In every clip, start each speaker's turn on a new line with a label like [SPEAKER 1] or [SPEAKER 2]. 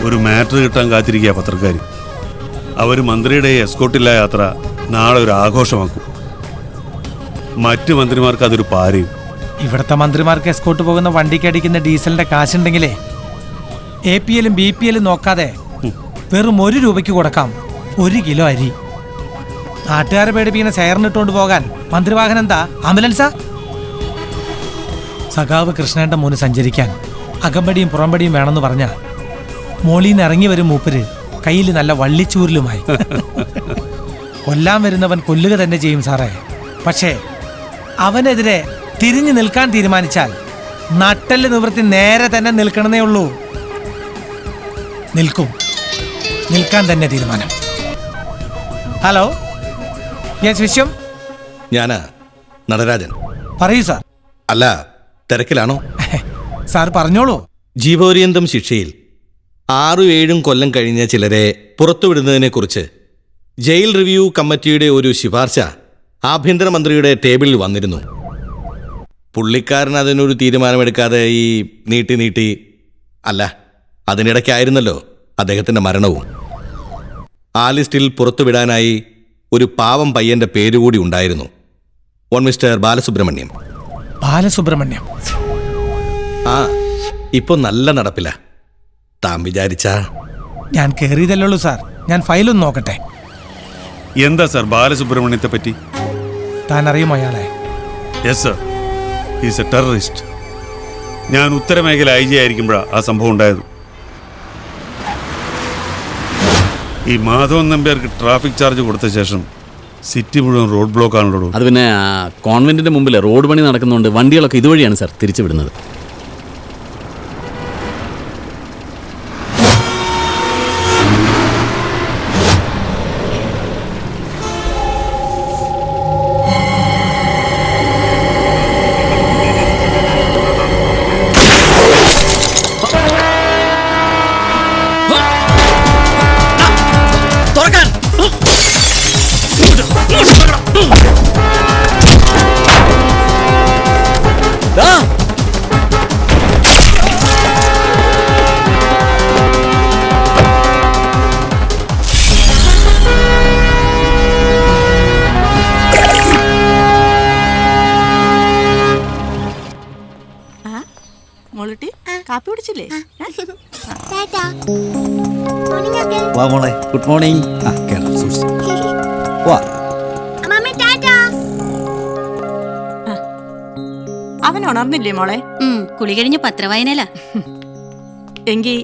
[SPEAKER 1] ഒരു മാറ്റർ കിട്ടാൻ കാത്തിരിക്കുക പത്രക്കാർ. അവർ മന്ത്രിയുടെ എസ്കോട്ടില്ല യാത്ര നാളെ ഒരു ആഘോഷമാക്കും. മറ്റു മന്ത്രിമാർക്ക് അതൊരു പാരയും.
[SPEAKER 2] ഇവിടുത്തെ മന്ത്രിമാർക്ക് എസ്കോട്ട് പോകുന്ന വണ്ടിക്ക് അടിക്കുന്ന ഡീസലിന്റെ കാശുണ്ടെങ്കിലേ APL BPL നോക്കാതെ വെറും 1 രൂപയ്ക്ക് കൊടുക്കാം 1 കിലോ അരി. നാട്ടുകാരെ പേടിപ്പിക്കുന്ന ശയറിനിട്ടുകൊണ്ട് പോകാൻ മന്ത്രിവാഹനം എന്താ, ആംബുലൻസാ? സഖാവ് കൃഷ്ണന്റെ മോന് സഞ്ചരിക്കാൻ അകമ്പടിയും പുറമ്പടിയും വേണമെന്ന് പറഞ്ഞ മോളിന്ന് ഇറങ്ങി വരും മൂപ്പര് കയ്യിൽ നല്ല വള്ളിച്ചൂരിലുമായി. കൊല്ലാൻ വരുന്നവൻ കൊല്ലുക തന്നെ ചെയ്യും സാറേ. പക്ഷേ അവനെതിരെ തിരിഞ്ഞു നിൽക്കാൻ തീരുമാനിച്ചാൽ നട്ടല് നിവൃത്തി നേരെ തന്നെ നിൽക്കണമെന്നേ ഉള്ളൂ. നിൽക്കാൻ തന്നെ തീരുമാനം. ഹലോ, യെസ് വിശ്വം.
[SPEAKER 3] ഞാനാ നടരാജൻ.
[SPEAKER 2] പറയൂ സാർ.
[SPEAKER 3] അല്ല, തിരക്കിലാണോ?
[SPEAKER 2] സാർ പറഞ്ഞോളൂ.
[SPEAKER 3] ജീവപര്യന്തം ശിക്ഷയിൽ 6-7 കൊല്ലം കഴിഞ്ഞ ചിലരെ പുറത്തുവിടുന്നതിനെക്കുറിച്ച് ജയിൽ റിവ്യൂ കമ്മിറ്റിയുടെ ഒരു ശുപാർശ ആഭ്യന്തരമന്ത്രിയുടെ ടേബിളിൽ വന്നിരുന്നു. പുള്ളിക്കാരൻ അതിനൊരു തീരുമാനമെടുക്കാതെ ഈ നീട്ടി അല്ല, അതിനിടയ്ക്കായിരുന്നല്ലോ അദ്ദേഹത്തിൻ്റെ മരണവും. ആ ലിസ്റ്റിൽ പുറത്തുവിടാനായി ഒരു പാവം പയ്യന്റെ പേരുകൂടി ഉണ്ടായിരുന്നു. മിസ്റ്റർ ബാലസുബ്രഹ്മണ്യം. ആ, ഇപ്പൊ നല്ല നടപ്പില്ല. താൻ വിചാരിച്ചാ?
[SPEAKER 1] ഞാൻ
[SPEAKER 2] കയറിയതല്ലുള്ളൂ സാർ, ഞാൻ ഫയലൊന്ന് നോക്കട്ടെ.
[SPEAKER 1] എന്താ സാർ ബാലസുബ്രഹ്മണ്യത്തെ പറ്റി?
[SPEAKER 2] താൻ അറിയുമോ അയാളെ?
[SPEAKER 1] Yes sir, he's A terrorist. ഞാൻ ഉത്തരമേഖല IG ആയിരിക്കുമ്പോഴാണ് ആ സംഭവം ഉണ്ടായത്. ഈ മാധവൻ നമ്പ്യാർക്ക് ട്രാഫിക് ചാർജ് കൊടുത്ത ശേഷം സിറ്റി മുഴുവൻ റോഡ് ബ്ലോക്ക് ആണല്ലോ.
[SPEAKER 4] അത് പിന്നെ കോൺവെന്റിന്റെ മുമ്പിൽ റോഡ് പണി നടക്കുന്നുണ്ട്. വണ്ടികളൊക്കെ ഇതുവഴിയാണ് സാർ തിരിച്ചുവിടുന്നത്.
[SPEAKER 5] കാപ്പി കുടിച്ചില്ലേ?
[SPEAKER 4] Good morning.
[SPEAKER 5] അവൻ ഉണർന്നില്ലേ മോളെ?
[SPEAKER 6] കുളി കഴിഞ്ഞ് പത്രവായനല.
[SPEAKER 5] എങ്കി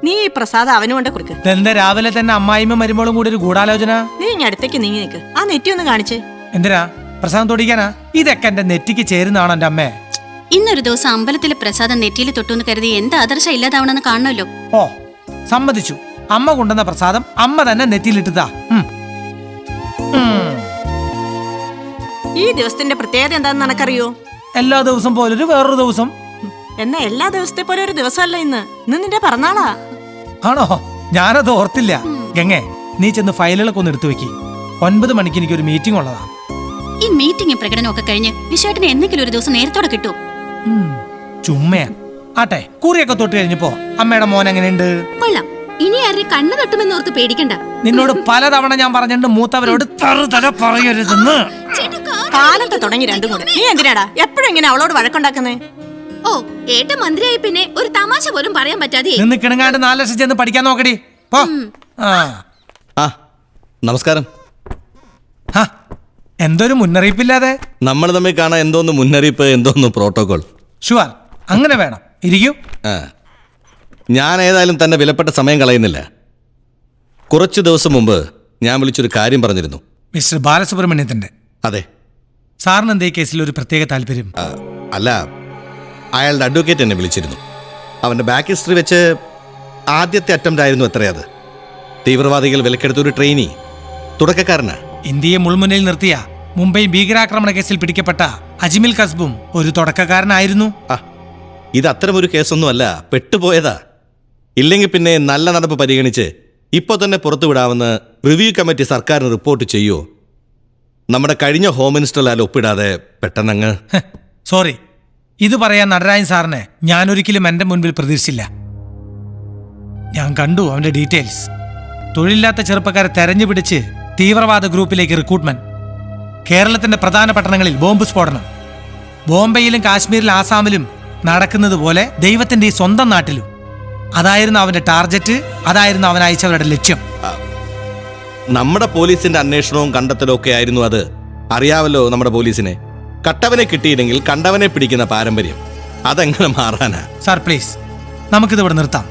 [SPEAKER 5] നീ ഈ പ്രസാദം അവന് കൊണ്ട് കൊടുക്ക്.
[SPEAKER 2] എന്താ രാവിലെ തന്നെ അമ്മായിമ്മ മരുമോളും കൂടി ഒരു ഗൂഢാലോചന?
[SPEAKER 5] നീ ഇങ്ങ അടുത്തേക്ക് നീങ്ങി നിൽക്ക്. ആ നെറ്റി ഒന്ന് കാണിച്ച്.
[SPEAKER 2] എന്തിനാ പ്രസാദം തൊടിക്കാനാ? ഇതൊക്കെ എന്റെ നെറ്റിക്ക് ചേരുന്നതാണോ എന്റെ അമ്മേ?
[SPEAKER 6] ഇന്നൊരു ദിവസം അമ്പലത്തിലെ പ്രസാദം നെറ്റിയിൽ തൊട്ടുന്ന് കരുതി എന്ത് ആദർശം ഇല്ലാതാവണമെന്ന് കാണണല്ലോ.
[SPEAKER 2] ഓ, സമ്മതിച്ചു. അമ്മ കൊണ്ടുവന്ന പ്രസാദം അമ്മ തന്നെ നെറ്റിയിലിട്ടതാ.
[SPEAKER 5] ഈ ദിവസത്തിന്റെ പ്രത്യേകത എന്താണെന്ന് നിനക്കറിയോ?
[SPEAKER 2] എല്ലാ ദിവസം പോലൊരു വേറൊരു ദിവസം.
[SPEAKER 5] എന്നാ എല്ലാ ദിവസത്തെ പോലെ ഒരു ദിവസമല്ല ഇന്ന്. നിന്റെ പിറന്നാളാ.
[SPEAKER 2] ആണോ? ഞാനത് ഓർത്തില്ല. ഗംഗേ, നീ ചെന്ന് ഫയലുകളൊക്കെ ഒന്ന് എടുത്തു വെക്ക്. 9 മണിക്ക് എനിക്കൊരു മീറ്റിംഗ് ഉള്ളതാ.
[SPEAKER 6] ഈ മീറ്റിംഗ് പ്രകടനമൊക്കെ കഴിഞ്ഞ് വിശേഷത്തിന് എന്തെങ്കിലും ഒരു ദിവസം നേരത്തോടെ കിട്ടും.
[SPEAKER 2] ചുമ്മയാ. ആട്ടെ, കുറിയൊക്കെ തൊട്ട് കഴിഞ്ഞപ്പോ അമ്മയുടെ മോൻ എങ്ങനെയുണ്ട്?
[SPEAKER 6] കൊള്ളാം. ഇനി ആരുടെ കണ്ണ് തട്ടുമെന്നോർത്ത് പേടിക്കണ്ട.
[SPEAKER 2] നിന്നോട് പലതവണ ഞാൻ പറഞ്ഞിട്ടുണ്ട് മൂത്തവരോട് തറുതല പറയരുതെന്ന്.
[SPEAKER 5] കാലത്ത് തുടങ്ങി രണ്ടും കൂടെ. നീ എന്തിനാടാ എപ്പോഴും ഇങ്ങനെ അവളോട് വഴക്കുണ്ടാക്കുന്നേ?
[SPEAKER 6] ഓ, ഏട്ട മന്ത്രിയായി പിന്നെ ഒരു തമാശ പോലും പറയാൻ പറ്റാതെ
[SPEAKER 2] നിന്ന് കിണങ്ങാണ്ട് 4 ലക്ഷം ചെന്ന് പഠിക്കാൻ നോക്കടി.
[SPEAKER 3] നമസ്കാരം.
[SPEAKER 2] എന്തൊരു മുന്നറിയിപ്പില്ലാതെ?
[SPEAKER 3] നമ്മൾ തമ്മിൽ കാണാൻ എന്തോന്ന് മുന്നറിയിപ്പ്, എന്തോന്ന് പ്രോട്ടോകോൾ.
[SPEAKER 2] ഷുവർ, അങ്ങനെ വേണം. ഇരിക്കൂ.
[SPEAKER 3] ഞാൻ ഏതായാലും തന്നെ വിലപ്പെട്ട സമയം കളയുന്നില്ല. കുറച്ചു ദിവസം മുമ്പ് ഞാൻ വിളിച്ചൊരു കാര്യം പറഞ്ഞിരുന്നു.
[SPEAKER 2] മിസ്റ്റർ ബാലസുബ്രഹ്മണ്യത്തിന്റെ?
[SPEAKER 3] അതെ.
[SPEAKER 2] സാറിന് എന്തേ കേസിൽ ഒരു പ്രത്യേക താല്പര്യം?
[SPEAKER 3] അല്ല, അയാളുടെ അഡ്വക്കേറ്റ് എന്നെ വിളിച്ചിരുന്നു. അവൻ്റെ ബാക്ക് ഹിസ്റ്ററി വെച്ച് ആദ്യത്തെ അറ്റംപ്റ്റ് ആയിരുന്നു എത്രയത്. തീവ്രവാദികൾ വിലക്കെടുത്ത ഒരു ട്രെയിനി, തുടക്കക്കാരനാ.
[SPEAKER 2] ഇന്ത്യയെ മുൾമുനയിൽ നിർത്തിയ മുംബൈ ഭീകരാക്രമണ കേസിൽ പിടിക്കപ്പെട്ട അജ്മൽ കസ്ബും ഒരു തുടക്കക്കാരനായിരുന്നു.
[SPEAKER 3] ഇത് അത്തരമൊരു കേസൊന്നുമല്ല, പെട്ടുപോയതാ. ഇല്ലെങ്കിൽ പിന്നെ നല്ല നടപ്പ് പരിഗണിച്ച് ഇപ്പോൾ തന്നെ പുറത്തുവിടാമെന്ന് റിവ്യൂ കമ്മിറ്റി സർക്കാരിന് റിപ്പോർട്ട് ചെയ്യുമോ? നമ്മുടെ കഴിഞ്ഞ ഹോം മിനിസ്റ്ററിൽ ഒപ്പിടാതെ പെട്ടെന്നങ്ങ്.
[SPEAKER 2] സോറി, ഇത് പറയാൻ നടരാജൻ സാറിന് ഞാൻ ഒരിക്കലും എൻ്റെ മുൻപിൽ പ്രതീക്ഷിച്ചില്ല. ഞാൻ കണ്ടു അവന്റെ ഡീറ്റെയിൽസ്. തൊഴിലില്ലാത്ത ചെറുപ്പക്കാരെ തെരഞ്ഞു പിടിച്ച് തീവ്രവാദ ഗ്രൂപ്പിലേക്ക് റിക്രൂട്ട്മെന്റ്. കേരളത്തിന്റെ പ്രധാന പട്ടണങ്ങളിൽ ബോംബ് സ്ഫോടനം. ബോംബെയിലും കാശ്മീരിലും ആസാമിലും നടക്കുന്നത് പോലെ ദൈവത്തിന്റെ ഈ സ്വന്തം നാട്ടിലും. അതായിരുന്നു അവന്റെ ടാർഗറ്റ്, അതായിരുന്നു അവൻ അയച്ചവരുടെ ലക്ഷ്യം.
[SPEAKER 3] നമ്മുടെ പോലീസിന്റെ അന്വേഷണവും കണ്ടെത്തലും ഒക്കെ ആയിരുന്നു അത്. അറിയാവല്ലോ നമ്മുടെ പോലീസിനെ. കട്ടവനെ കിട്ടിയില്ലെങ്കിൽ കണ്ടവനെ പിടിക്കുന്ന പാരമ്പര്യം. അതെങ്ങനെ മാറാനാ?
[SPEAKER 2] സാർ പ്ലീസ്, നമുക്കിത് ഇവിടെ നിർത്താം.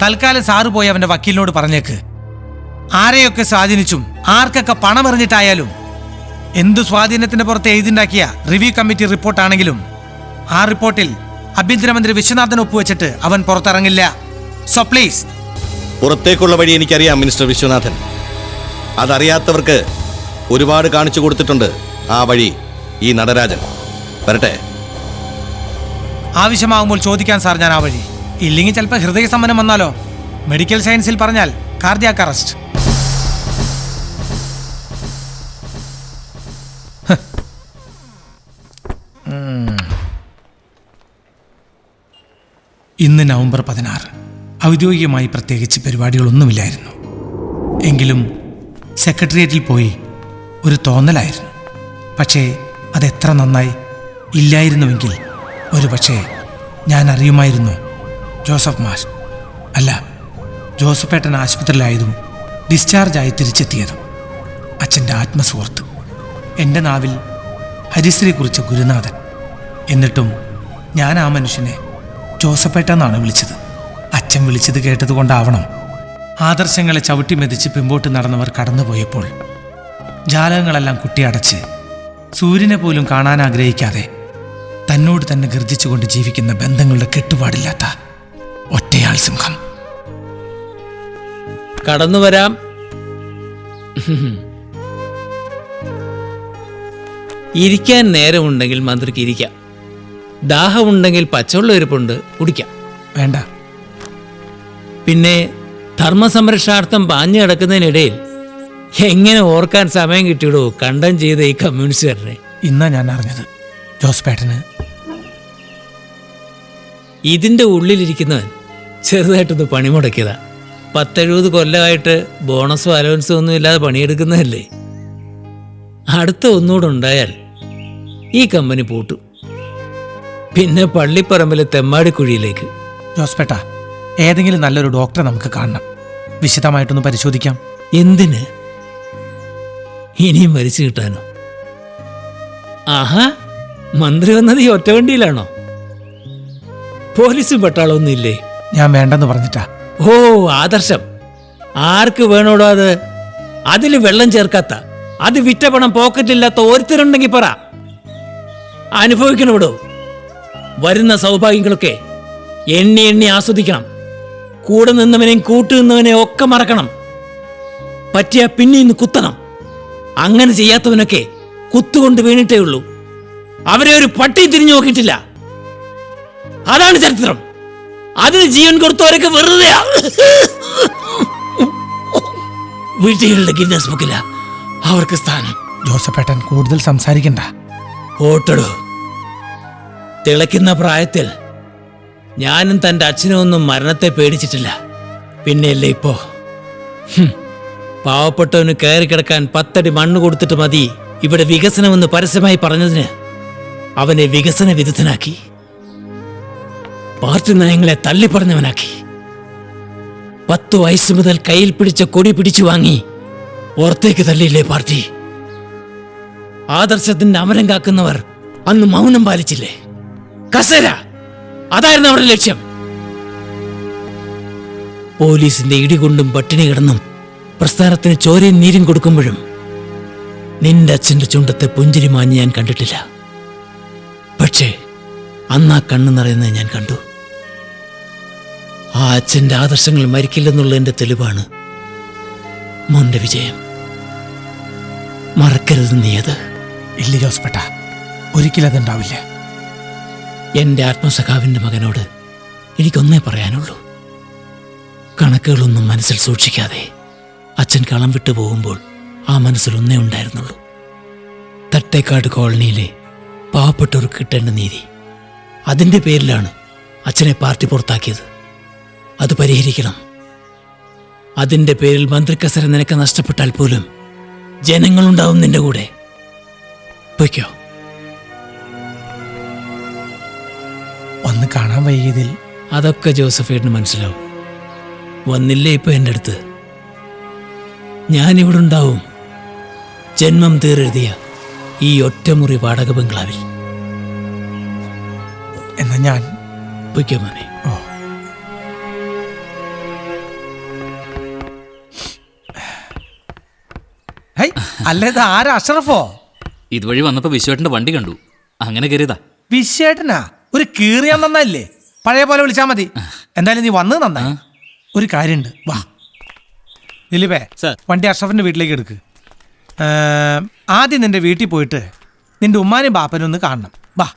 [SPEAKER 2] തൽക്കാലം സാറ് പോയി അവന്റെ വക്കീലിനോട് പറഞ്ഞേക്ക്. ആരെയൊക്കെ സ്വാധീനിച്ചും ആർക്കൊക്കെ പണം എറിഞ്ഞിട്ടായാലും എന്തു സ്വാധീനത്തിന്റെ പുറത്ത് എഴുതിണ്ടാക്കിയ റിവ്യൂ കമ്മിറ്റി റിപ്പോർട്ടാണെങ്കിലും ആ റിപ്പോർട്ടിൽ ആഭ്യന്തരമന്ത്രി വിശ്വനാഥൻ ഒപ്പുവെച്ചിട്ട് അവൻ പുറത്തിറങ്ങില്ല. So please.
[SPEAKER 3] പുറത്തേക്കുള്ള വഴി എനിക്കറിയാം മിനിസ്റ്റർ വിശ്വനാഥൻ. അതറിയാത്തവർക്ക് ഒരുപാട് കാണിച്ചു കൊടുത്തിട്ടുണ്ട് ആ വഴി ഈ നടരാജൻ. വരട്ടെ.
[SPEAKER 2] ആവശ്യമാകുമ്പോൾ ചോദിക്കാൻ സാർ ഞാൻ ആ വഴി. ഇല്ലെങ്കിൽ ചിലപ്പോൾ ഹൃദയസമ്മനം വന്നാലോ. മെഡിക്കൽ സയൻസിൽ പറഞ്ഞാൽ കാർഡിയാക് അറസ്റ്റ്. ഇന്ന് നവംബർ 16. ഔദ്യോഗികമായി പ്രത്യേകിച്ച് പരിപാടികളൊന്നുമില്ലായിരുന്നു. എങ്കിലും സെക്രട്ടേറിയറ്റിൽ പോയി ഒരു തോന്നലായിരുന്നു. പക്ഷേ അതെത്ര നന്നായി. ഇല്ലായിരുന്നുവെങ്കിൽ ഒരു പക്ഷേ ഞാൻ അറിയുമായിരുന്നു ജോസഫ് മാഷ് അല്ല, ജോസഫേട്ടൻ ആശുപത്രിയിലായതും ഡിസ്ചാർജായി തിരിച്ചെത്തിയതും അച്ഛൻ്റെ ആത്മസുഹൃത്ത്. എൻ്റെ നാവിൽ ഹരിശ്രീ കുറിച്ച ഗുരുനാഥൻ. എന്നിട്ടും ഞാൻ ആ മനുഷ്യനെ ജോസഫേട്ടെന്നാണ് വിളിച്ചത്. അച്ഛൻ വിളിച്ചത് കേട്ടതുകൊണ്ടാവണം. ആദർശങ്ങളെ ചവിട്ടി മെതിച്ച് പിമ്പോട്ട് നടന്നവർ കടന്നുപോയപ്പോൾ ജാലകങ്ങളെല്ലാം കുട്ടിയടച്ച് സൂര്യനെ പോലും കാണാൻ ആഗ്രഹിക്കാതെ തന്നോട് തന്നെ ഗർജിച്ചുകൊണ്ട് ജീവിക്കുന്ന ബന്ധങ്ങളുടെ കെട്ടുപാടില്ലാത്ത ഒറ്റയാൾ സിംഹം.
[SPEAKER 7] കടന്നു വരാം. ഇരിക്കാൻ നേരമുണ്ടെങ്കിൽ മന്ത്രിക്ക് ഇരിക്കാം. ദാഹമുണ്ടെങ്കിൽ പച്ചവെള്ളം ഇരിപ്പുണ്ട്, കുടിക്കാം.
[SPEAKER 2] വേണ്ട.
[SPEAKER 7] പിന്നെ ധർമ്മസംരക്ഷണാർത്ഥം പാഞ്ഞു കിടക്കുന്നതിനിടയിൽ എങ്ങനെ ഓർക്കാൻ സമയം കിട്ടിയിടോ കണ്ടം ചെയ്ത ഈ കമ്മ്യൂണിസ്റ്റുകാരനെ.
[SPEAKER 2] ഇന്നാ ഞാൻ അറിഞ്ഞത് ജോസഫേട്ടന്.
[SPEAKER 7] ഇതിൻ്റെ ഉള്ളിലിരിക്കുന്നവൻ ചെറുതായിട്ടൊന്ന് പണിമുടക്കിയതാ. 10-70 കൊല്ലമായിട്ട് ബോണസോ അലവൻസോ ഒന്നും ഇല്ലാതെ പണിയെടുക്കുന്നതല്ലേ. അടുത്ത ഒന്നുകൂടെ ഉണ്ടായാൽ ഈ കമ്പനി പൂട്ടും. പിന്നെ പള്ളിപ്പറമ്പിലെ തെമ്മാടിക്കുഴിയിലേക്ക്.
[SPEAKER 2] ജോസഫേട്ട, ഏതെങ്കിലും നല്ലൊരു ഡോക്ടറെ നമുക്ക് കാണണം. വിശദമായിട്ടൊന്ന് പരിശോധിക്കാം.
[SPEAKER 7] എന്തിന്? ഇനിയും മരിച്ചു കിട്ടാനോ? ആഹാ, മന്ത്രി വന്നത് ഈ ഒറ്റവണ്ടിയിലാണോ? പോലീസും പട്ടാളമൊന്നും ഇല്ലേ?
[SPEAKER 2] ഞാൻ വേണ്ടെന്ന് പറഞ്ഞിട്ടാ.
[SPEAKER 7] ഓ, ആദർശം. ആർക്ക് വേണോടോ അത്? അതിൽ വെള്ളം ചേർക്കാത്ത, അത് വിറ്റ പണം പോക്കറ്റില്ലാത്ത ഒരുത്തരുണ്ടെങ്കിൽ പറ. അനുഭവിക്കണവിടോ. വരുന്ന സൗഭാഗ്യങ്ങളൊക്കെ എണ്ണി എണ്ണി ആസ്വദിക്കണം. കൂടെ നിന്നവനെയും കൂട്ടു നിന്നവനെയും ഒക്കെ മറക്കണം. പറ്റിയ പിന്നെ ഇന്ന് കുത്തണം. അങ്ങനെ ചെയ്യാത്തവനൊക്കെ കുത്തുകൊണ്ട് വീണിട്ടേ ഉള്ളൂ. അവരെ ഒരു പട്ടി തിരിഞ്ഞു നോക്കിയിട്ടില്ല. അതാണ് ചരിത്രം. അതിന് ജീവൻ കൊടുത്തവരൊക്കെ വെറുതെയാ. വീട്ടുകളുടെ ഗിന്നസ് ബുക്കില അവർക്ക് സ്ഥാനം.
[SPEAKER 2] ജോസഫേട്ടൻ കൂടുതൽ സംസാരിക്കണ്ട.
[SPEAKER 7] ഓട്ടടോ. തിളയ്ക്കുന്ന പ്രായത്തിൽ ഞാനും തൻ്റെ അച്ഛനും ഒന്നും മരണത്തെ പേടിച്ചിട്ടില്ല. പിന്നെയല്ലേ ഇപ്പോ പാവപ്പെട്ടവന് കയറി കിടക്കാൻ 10 അടി മണ്ണ് കൊടുത്തിട്ട് മതി ഇവിടെ വികസനമെന്ന് പരസ്യമായി പറഞ്ഞതിന് അവനെ വികസന വിരുദ്ധനാക്കി. പാർട്ടി നയങ്ങളെ തള്ളിപ്പറഞ്ഞവനാക്കി. 10 വയസ്സ് മുതൽ കയ്യിൽ പിടിച്ച കൊടി പിടിച്ചു വാങ്ങി പുറത്തേക്ക് തള്ളിയില്ലേ പാർട്ടി? ആദർശത്തിന്റെ അമരം കാക്കുന്നവർ അന്ന് മൗനം പാലിച്ചില്ലേ? കസര, അതായിരുന്നു അവരുടെ ലക്ഷ്യം. പോലീസിന്റെ ഇടികൊണ്ടും പട്ടിണി കിടന്നും പ്രസ്ഥാനത്തിന് ചോരയും നീരും കൊടുക്കുമ്പോഴും നിന്റെ അച്ഛന്റെ ചുണ്ടത്തെ പുഞ്ചിരി മാഞ്ഞ് ഞാൻ കണ്ടിട്ടില്ല. പക്ഷേ അന്ന് ആ കണ്ണു നിറയുന്നത് ഞാൻ കണ്ടു. ആ അച്ഛന്റെ ആദർശങ്ങൾ മരിക്കില്ലെന്നുള്ളതിന്റെ തെളിവാണ് മോന്റെ വിജയം. മറക്കരുത് നീ അത്.
[SPEAKER 2] ഇല്ല ജോസഫേട്ട, ഒരിക്കലും അതുണ്ടാവില്ല.
[SPEAKER 7] എൻ്റെ ആത്മസഖാവിൻ്റെ മകനോട് എനിക്കൊന്നേ പറയാനുള്ളൂ. കണക്കുകളൊന്നും മനസ്സിൽ സൂക്ഷിക്കാതെ അച്ഛൻ കളം വിട്ടു പോകുമ്പോൾ ആ മനസ്സിൽ ഒന്നേ ഉണ്ടായിരുന്നുള്ളൂ. തട്ടേക്കാട് കോളനിയിലെ പാവപ്പെട്ടവർക്ക് കിട്ടേണ്ട നീതി. അതിൻ്റെ പേരിലാണ് അച്ഛനെ പാർട്ടി പുറത്താക്കിയത്. അത് പരിഹരിക്കണം. അതിന്റെ പേരിൽ മന്ത്രിക്കസര നിനക്ക് നഷ്ടപ്പെട്ടാൽ പോലും ജനങ്ങളുണ്ടാവും നിന്റെ കൂടെ. പൊയ്ക്കോ.
[SPEAKER 2] വന്ന് കാണാൻ വൈകിയതിൽ
[SPEAKER 7] അതൊക്കെ ജോസഫേട്ടിന് മനസ്സിലാവും. വന്നില്ലേ ഇപ്പൊ എൻ്റെ അടുത്ത്? ഞാനിവിടെ ഉണ്ടാവും, ജന്മം തീരെഴുതിയ ഈ ഒറ്റമുറി വാടക ബംഗ്ലാവിൽ.
[SPEAKER 2] എന്നാ ഞാൻ
[SPEAKER 7] പൊയ്ക്കോ മോനെ.
[SPEAKER 2] ഹൈ, അല്ല ഇത് ആരാ? അഷ്റഫോ?
[SPEAKER 8] ഇതുവഴി വന്നപ്പോ വിശ്വേട്ടന്റെ വണ്ടി കണ്ടു, അങ്ങനെ കയറിയതാ.
[SPEAKER 2] വിശേട്ടനാ? ഒരു കീറിയാൻ നന്നല്ലേ, പഴയ പോലെ വിളിച്ചാ മതി. എന്തായാലും നീ വന്നത് നന്നായി. ഒരു കാര്യമുണ്ട്, വാ. ദിലീപേ, വണ്ടി അഷ്റഫിന്റെ വീട്ടിലേക്ക് എടുക്ക്. ആദ്യം നിന്റെ വീട്ടിൽ പോയിട്ട് നിന്റെ ഉമ്മാനും ബാപ്പനും ഒന്ന് കാണണം. വാ.